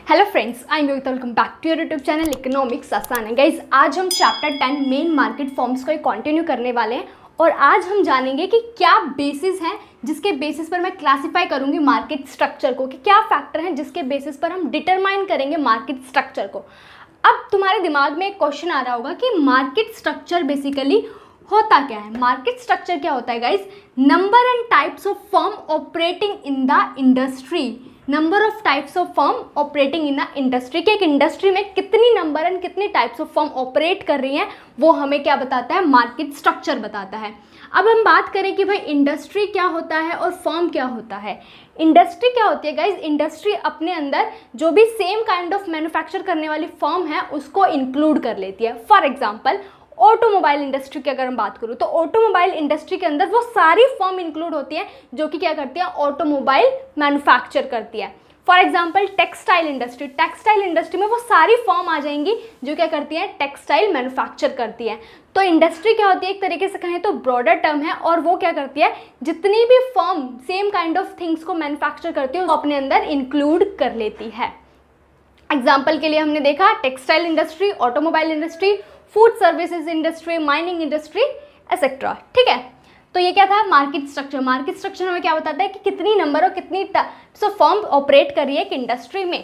Hello friends, I am Yogita. Welcome back to your YouTube channel economics आसान है। Guys, आज हम चैप्टर 10 मेन मार्केट फॉर्म्स को continue करने वाले हैं और आज हम जानेंगे कि क्या बेसिस हैं जिसके बेसिस पर मैं क्लासिफाई करूंगी मार्केट स्ट्रक्चर को, कि क्या फैक्टर हैं जिसके बेसिस पर हम डिटरमाइन करेंगे मार्केट स्ट्रक्चर को। अब तुम्हारे दिमाग में एक क्वेश्चन आ रहा होगा कि मार्केट स्ट्रक्चर बेसिकली होता क्या है। मार्केट स्ट्रक्चर क्या होता है guys? Number and types of firm operating in the industry. Number of types of firm operating in the industry, कि एक इंडस्ट्री में कितनी नंबर एंड कितनी टाइप्स ऑफ फर्म ऑपरेट कर रही हैं, वो हमें क्या बताता है? मार्केट स्ट्रक्चर बताता है। अब हम बात करें कि भाई इंडस्ट्री क्या होता है और फर्म क्या होता है। इंडस्ट्री क्या होती है गाइज? इंडस्ट्री अपने अंदर जो भी सेम काइंड ऑफ मैन्युफैक्चर करने वाली फर्म है उसको इंक्लूड कर लेती है। फॉर एग्जाम्पल, ऑटोमोबाइल इंडस्ट्री की अगर हम बात करूँ तो ऑटोमोबाइल इंडस्ट्री के अंदर वो सारी फर्म इंक्लूड होती है जो कि क्या करती है? ऑटोमोबाइल मैन्युफैक्चर करती है। For example, textile industry, textile industry में वो सारी फर्म आ जाएंगी जो क्या करती हैं? टेक्सटाइल मैन्युफैक्चर करती है। तो इंडस्ट्री क्या होती है? एक तरीके से कहें तो ब्रॉडर टर्म है और वो क्या करती है? जितनी भी firm same kind of things को मैन्युफैक्चर करती है वो अपने अंदर इंक्लूड कर लेती है। एग्जाम्पल के लिए हमने देखा textile industry, automobile industry, food services industry, mining industry etcetera. ठीक है, तो ये क्या था? Market structure. मार्केट स्ट्रक्चर हमें क्या बताता है कि कितनी नंबर और कितनी टाइप्स ऑफ फर्म ऑपरेट कर रही है एक इंडस्ट्री में।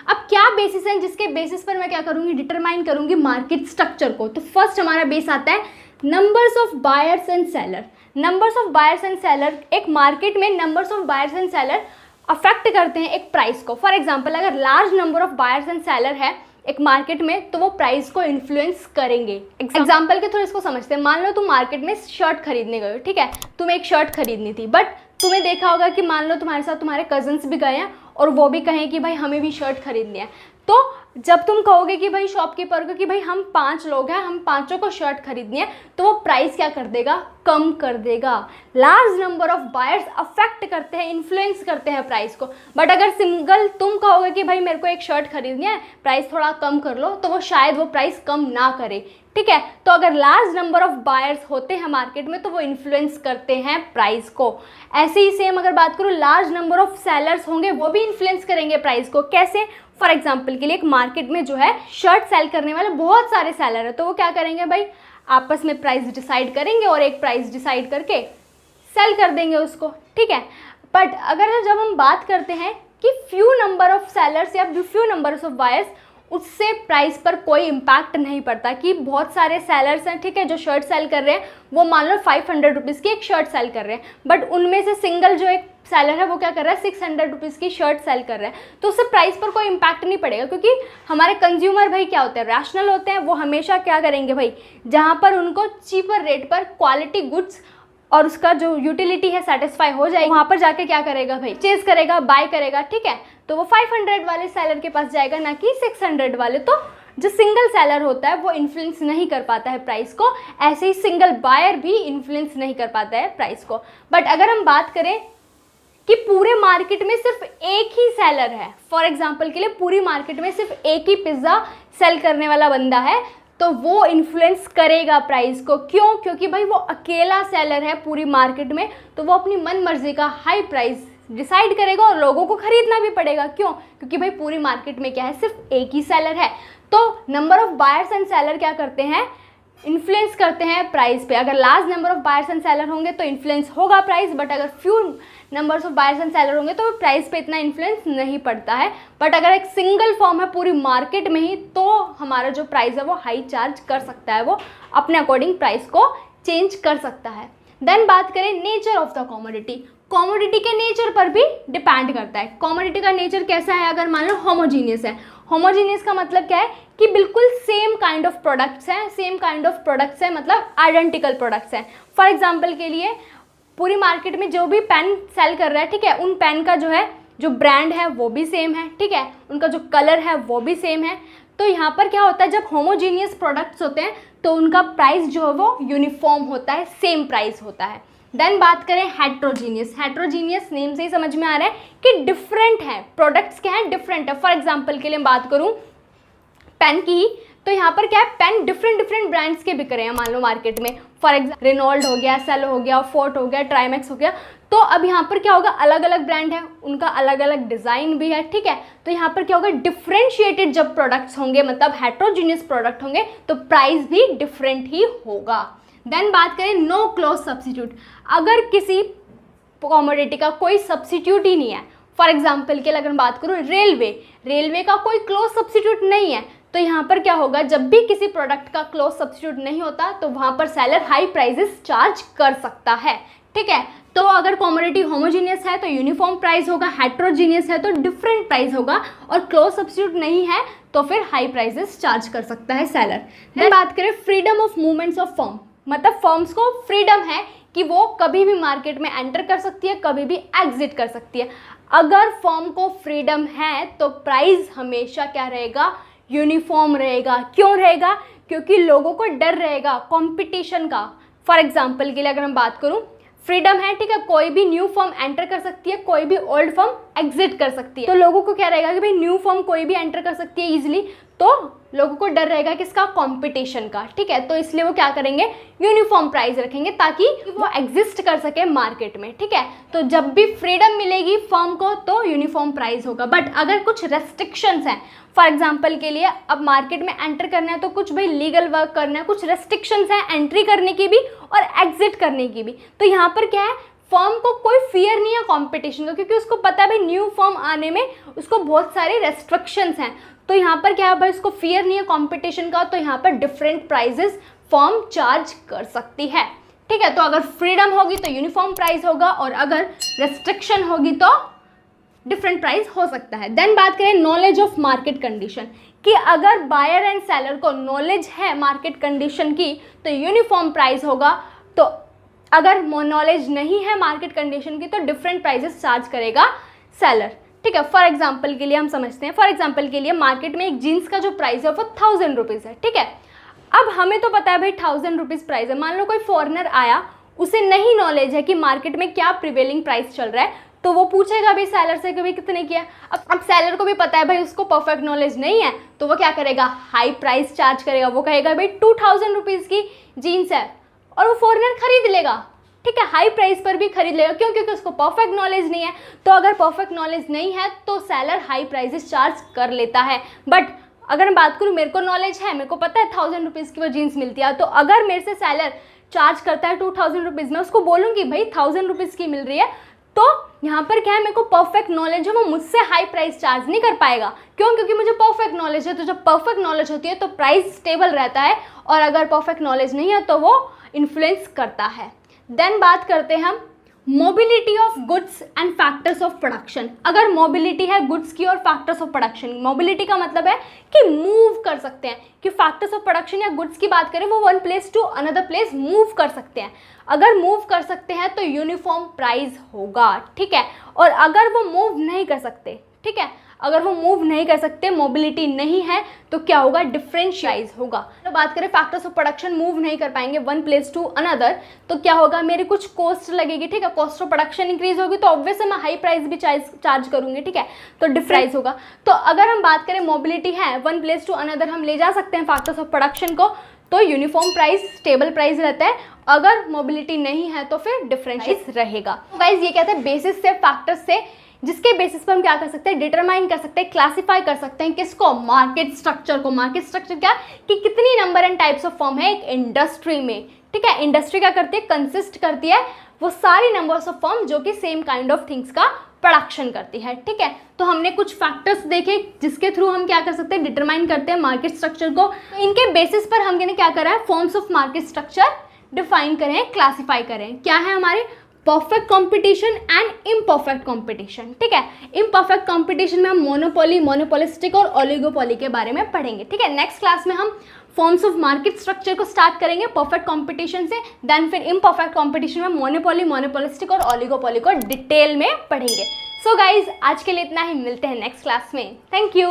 अब क्या बेसिस है जिसके बेसिस पर मैं क्या करूंगी? डिटरमाइन करूंगी मार्केट स्ट्रक्चर को। तो फर्स्ट हमारा बेस आता है numbers of buyers and seller. Numbers of buyers and seller, एक मार्केट में numbers of buyers and seller affect करते हैं एक प्राइस को। फॉर एग्जाम्पल, अगर large number of buyers and seller है एक मार्केट में तो वो प्राइस को इन्फ्लुएंस करेंगे। एग्जाम्पल के थ्रू इसको समझते हैं। मान लो तुम मार्केट में शर्ट खरीदने गए हो, ठीक है, तुम्हें एक शर्ट खरीदनी थी, बट तुम्हें देखा होगा कि मान लो तुम्हारे साथ तुम्हारे कजन्स भी गए हैं और वो भी कहें कि भाई हमें भी शर्ट खरीदनी है। तो जब तुम कहोगे कि भाई शॉपकीपर को कि भाई हम 5 लोग हैं, हम पांचों को शर्ट खरीदनी है, तो वो प्राइस क्या कर देगा? कम कर देगा। Large number of buyers affect करते हैं, इन्फ्लुएंस करते हैं प्राइस को। बट अगर सिंगल तुम कहोगे कि भाई मेरे को एक शर्ट खरीदनी है, प्राइस थोड़ा कम कर लो, तो वो शायद वो प्राइस कम ना करे। ठीक है, तो अगर लार्ज नंबर ऑफ बायर्स होते हैं मार्केट में तो वो इन्फ्लुएंस करते हैं प्राइस को। ऐसे ही सेम अगर बात करूँ, लार्ज नंबर ऑफ सेलर्स होंगे वो भी इन्फ्लुएंस करेंगे प्राइस को। कैसे? फॉर एग्जाम्पल के लिए एक मार्केट में जो है शर्ट सेल करने वाले बहुत सारे सेलर है, तो वो क्या करेंगे भाई? आपस में प्राइस डिसाइड करेंगे और एक प्राइस डिसाइड करके सेल कर देंगे उसको। ठीक है, बट अगर जब हम बात करते हैं कि फ्यू नंबर ऑफ सेलर्स या फ्यू नंबर्स ऑफ बायर्स, उससे प्राइस पर कोई इम्पैक्ट नहीं पड़ता। कि बहुत सारे सेलर्स हैं, ठीक है, जो शर्ट सेल कर रहे हैं, वो मान लो 500 रुपीज़ की एक शर्ट सेल कर रहे हैं, बट उनमें से सिंगल जो एक सेलर है वो क्या कर रहा है? 600 रुपीज़ की शर्ट सेल कर रहा है, तो उससे प्राइस पर कोई इम्पैक्ट नहीं पड़ेगा। क्योंकि हमारे कंज्यूमर भाई क्या होते हैं? रैशनल होते हैं। वो हमेशा क्या करेंगे भाई? जहाँ पर उनको चीपर रेट पर क्वालिटी गुड्स और उसका जो यूटिलिटी है सेटिस्फाई हो जाएगी, वहाँ पर जाके क्या करेगा भाई? चेज करेगा, बाय करेगा। ठीक है, तो वो 500 वाले सेलर के पास जाएगा, ना कि 600 वाले। तो जो सिंगल सेलर होता है वो इन्फ्लुएंस नहीं कर पाता है प्राइस को। ऐसे ही सिंगल बायर भी इन्फ्लुएंस नहीं कर पाता है प्राइस को। बट अगर हम बात करें कि पूरे मार्केट में सिर्फ एक ही सेलर है, फॉर एग्जाम्पल के लिए पूरी मार्केट में सिर्फ एक ही पिज्ज़ा सेल करने वाला बंदा है, तो वो इन्फ्लुएंस करेगा प्राइस को। क्यों? क्योंकि भाई वो अकेला सेलर है पूरी मार्केट में, तो वो अपनी मन मर्जी का हाई प्राइस डिसाइड करेगा और लोगों को खरीदना भी पड़ेगा। क्यों? क्योंकि भाई पूरी मार्केट में क्या है? सिर्फ एक ही सेलर है। तो number of buyers and seller क्या करते हैं? इन्फ्लुएंस करते हैं प्राइस पे। अगर large number of buyers and seller होंगे तो इन्फ्लुएंस होगा प्राइस, बट अगर few numbers of buyers and seller होंगे तो प्राइस पे इतना इन्फ्लुएंस नहीं पड़ता है। बट अगर एक सिंगल फॉर्म है पूरी मार्केट में ही, तो हमारा जो प्राइस है वो हाई चार्ज कर सकता है, वो अपने अकॉर्डिंग प्राइस को चेंज कर सकता है। देन बात करें nature of the commodity. Commodity के नेचर पर भी डिपेंड करता है। कॉमोडिटी का नेचर कैसा है? अगर मान लो होमोजीनियस है। होमोजीनियस का मतलब क्या है? कि बिल्कुल सेम काइंड ऑफ प्रोडक्ट्स हैं, सेम काइंड ऑफ प्रोडक्ट्स हैं, मतलब आइडेंटिकल प्रोडक्ट्स हैं। फॉर एग्जाम्पल के लिए पूरी मार्केट में जो भी पेन सेल कर रहा है, ठीक है, उन पेन का जो है जो ब्रांड है वो भी सेम है, ठीक है, उनका जो कलर है वो भी सेम है। तो यहाँ पर क्या होता है? जब होमोजीनियस प्रोडक्ट्स होते हैं तो उनका प्राइस जो है वो यूनिफॉर्म होता है, सेम प्राइस होता है। देन बात करें हेट्रोजीनियस। हेट्रोजीनियस नेम से ही समझ में आ रहा है कि डिफरेंट है, प्रोडक्ट्स क्या हैं? डिफरेंट है। फॉर एग्जाम्पल के लिए बात करूँ पेन की ही, तो यहाँ पर क्या है, पेन डिफरेंट डिफरेंट ब्रांड्स के बिक रहे हैं मान लो मार्केट में। फॉर एग्जाम्पल रेनॉल्ड हो गया, सेलो हो गया, फोर्ट हो गया, ट्राइमेक्स हो गया। तो अब यहाँ पर क्या होगा, अलग अलग ब्रांड है, उनका अलग अलग डिज़ाइन भी है, ठीक है। तो यहाँ पर क्या होगा, डिफ्रेंशिएटेड जब प्रोडक्ट्स होंगे, मतलब हेट्रोजीनियस प्रोडक्ट होंगे, तो प्राइस भी डिफरेंट ही होगा। देन बात करें नो क्लोज सब्सिट्यूट, अगर किसी कमोडिटी का कोई सब्सिट्यूट ही नहीं है, फॉर एग्जाम्पल के लिए अगर मैं बात करूँ रेलवे का कोई क्लोज सब्सिट्यूट नहीं है, तो यहाँ पर क्या होगा, जब भी किसी प्रोडक्ट का क्लोज सब्सिट्यूट नहीं होता तो वहाँ पर सेलर हाई प्राइजेस चार्ज कर सकता है, ठीक है। तो अगर कमोडिटी होमोजीनियस है तो यूनिफॉर्म प्राइस होगा, हेट्रोजीनियस है तो डिफरेंट प्राइस होगा, और क्लोज सब्सिट्यूट नहीं है तो फिर हाई प्राइजेस चार्ज कर सकता है सेलर। देन बात करें freedom of movements of firm, मतलब फर्म्स को फ्रीडम है कि वो कभी भी मार्केट में एंटर कर सकती है, कभी भी एग्जिट कर सकती है। अगर फर्म को फ्रीडम है तो प्राइस हमेशा क्या रहेगा, यूनिफॉर्म रहेगा। क्यों रहेगा, क्योंकि लोगों को डर रहेगा कंपटीशन का। फॉर एग्जांपल के लिए अगर हम बात करूं, फ्रीडम है, ठीक है, कोई भी न्यू फर्म एंटर कर सकती है, कोई भी ओल्ड फर्म एग्जिट कर सकती है। तो लोगों को क्या रहेगा कि भाई न्यू फर्म कोई भी एंटर कर सकती है इजीली, तो लोगों को डर रहेगा किसका, कंपटीशन का, ठीक है। तो इसलिए वो क्या करेंगे, यूनिफॉर्म प्राइस रखेंगे ताकि वो एग्जिस्ट कर सके मार्केट में, ठीक है। तो जब भी फ्रीडम मिलेगी फर्म को तो यूनिफॉर्म प्राइस होगा। बट अगर कुछ रेस्ट्रिक्शंस हैं, फॉर एग्जाम्पल के लिए अब मार्केट में एंटर करना है तो कुछ भाई लीगल वर्क करना है, कुछ रेस्ट्रिक्शंस हैं एंट्री करने की भी और एग्जिट करने की भी। तो यहाँ पर क्या है, फर्म को कोई फियर नहीं है कंपटीशन का, क्योंकि उसको पता है भाई न्यू फर्म आने में उसको बहुत सारे रेस्ट्रिक्शंस हैं। तो यहाँ पर क्या है भाई, उसको फियर नहीं है कंपटीशन का, तो यहाँ पर डिफरेंट प्राइजेस फर्म चार्ज कर सकती है, ठीक है। तो अगर फ्रीडम होगी तो यूनिफॉर्म प्राइस होगा, और अगर रेस्ट्रिक्शन होगी तो डिफरेंट प्राइस हो सकता है। देन बात करें नॉलेज ऑफ मार्केट कंडीशन, कि अगर बायर एंड सेलर को नॉलेज है मार्केट कंडीशन की तो यूनिफॉर्म प्राइस होगा, तो अगर नॉलेज नहीं है मार्केट कंडीशन की तो डिफरेंट प्राइजेस चार्ज करेगा सेलर, ठीक है। फॉर एग्जाम्पल के लिए हम समझते हैं, फॉर एग्जाम्पल के लिए मार्केट में एक जीन्स का जो प्राइस है वो 1000 रुपीज़ है, ठीक है। अब हमें तो पता है भाई 1000 रुपीज़ प्राइस है, मान लो कोई फॉरेनर आया, उसे नहीं नॉलेज है कि मार्केट में क्या प्रिवेलिंग प्राइस चल रहा है, तो वो पूछेगा भाई सेलर से कि भाई कितने किया। अब सेलर को भी पता है भाई उसको परफेक्ट नॉलेज नहीं है, तो वो क्या करेगा, हाई प्राइस चार्ज करेगा। वो कहेगा भाई 2000 रुपीज़ की जीन्स है, और वो फॉरेनर खरीद लेगा, ठीक है, हाई प्राइस पर भी खरीद लेगा। क्यों, क्योंकि उसको परफेक्ट नॉलेज नहीं है। तो अगर परफेक्ट नॉलेज नहीं है तो सेलर हाई प्राइसेस चार्ज कर लेता है। बट अगर मैं बात करूँ, मेरे को नॉलेज है, मेरे को पता है 1000 रुपीज़ की वो जीन्स मिलती है, तो अगर मेरे से सेलर चार्ज करता है 2000 रुपीज़, मैं उसको बोलूँगी भाई 1000 रुपीज़ की मिल रही है, तो यहाँ पर क्या है, मेरे को परफेक्ट नॉलेज है, वो मुझसे हाई प्राइस चार्ज नहीं कर पाएगा। क्यों, क्योंकि मुझे परफेक्ट नॉलेज है। तो जब परफेक्ट नॉलेज होती है तो प्राइस स्टेबल रहता है, और अगर परफेक्ट नॉलेज नहीं है तो वो इन्फ्लुएंस करता है। देन बात करते हैं हम mobility of goods and factors of production. अगर मोबिलिटी है गुड्स की और फैक्टर्स ऑफ प्रोडक्शन, मोबिलिटी का मतलब है कि मूव कर सकते हैं, कि फैक्टर्स ऑफ प्रोडक्शन या गुड्स की बात करें वो one place to another place move कर सकते हैं। अगर मूव कर सकते हैं तो यूनिफॉर्म प्राइस होगा, ठीक है। और अगर वो मूव नहीं कर सकते, ठीक है, अगर वो मूव नहीं कर सकते, मोबिलिटी नहीं है, तो क्या होगा, डिफरेंट प्राइस होगा। तो बात करें फैक्टर्स ऑफ प्रोडक्शन, मूव नहीं कर पाएंगे वन प्लेस टू अनदर, तो क्या होगा, मेरी कुछ कॉस्ट लगेगी, ठीक है, कॉस्ट ऑफ प्रोडक्शन इंक्रीज होगी, तो ऑब्वियसली मैं हाई प्राइस भी चार्ज करूंगी, ठीक है, तो डिफरेंस होगा। तो अगर हम बात करें मोबिलिटी है, वन प्लेस टू अनदर हम ले जा सकते हैं फैक्टर्स ऑफ प्रोडक्शन को, तो यूनिफॉर्म प्राइस, स्टेबल प्राइस रहता है। अगर मोबिलिटी नहीं है तो फिर डिफरेंशिएट रहेगा। तो गाइस ये कहते हैं बेसिस से, फैक्टर्स से, जिसके बेसिस पर हम क्या कर सकते हैं, डिटरमाइन कर सकते हैं, क्लासिफाई कर सकते हैं किसको, मार्केट स्ट्रक्चर को। मार्केट स्ट्रक्चर क्या, कि कितनी number and types of firm है एक इंडस्ट्री में, ठीक है। इंडस्ट्री क्या करती है, कंसिस्ट करती है वो सारी नंबर्स ऑफ फर्म जो कि सेम काइंड ऑफ थिंग्स का प्रोडक्शन करती है, ठीक है। तो हमने कुछ फैक्टर्स देखे जिसके थ्रू हम क्या कर सकते हैं, डिटरमाइन करते हैं मार्केट स्ट्रक्चर को। तो इनके बेसिस पर हमने क्या करा है, forms of market structure define करें, क्लासिफाई करें। क्या है हमारे, perfect competition and imperfect competition, ठीक है। इम्परफेक्ट कंपटीशन में हम मोनोपोली, मोनोपोलिस्टिक और ओलिगोपोली के बारे में पढ़ेंगे, ठीक है। नेक्स्ट क्लास में हम फॉर्म्स ऑफ मार्केट स्ट्रक्चर को स्टार्ट करेंगे परफेक्ट कंपटीशन से, देन फिर इम्परफेक्ट कंपटीशन में मोनोपोली, मोनोपोलिस्टिक और ओलिगोपोली को डिटेल में पढ़ेंगे। सो गाइज आज के लिए इतना ही, मिलते हैं नेक्स्ट क्लास में। Thank you.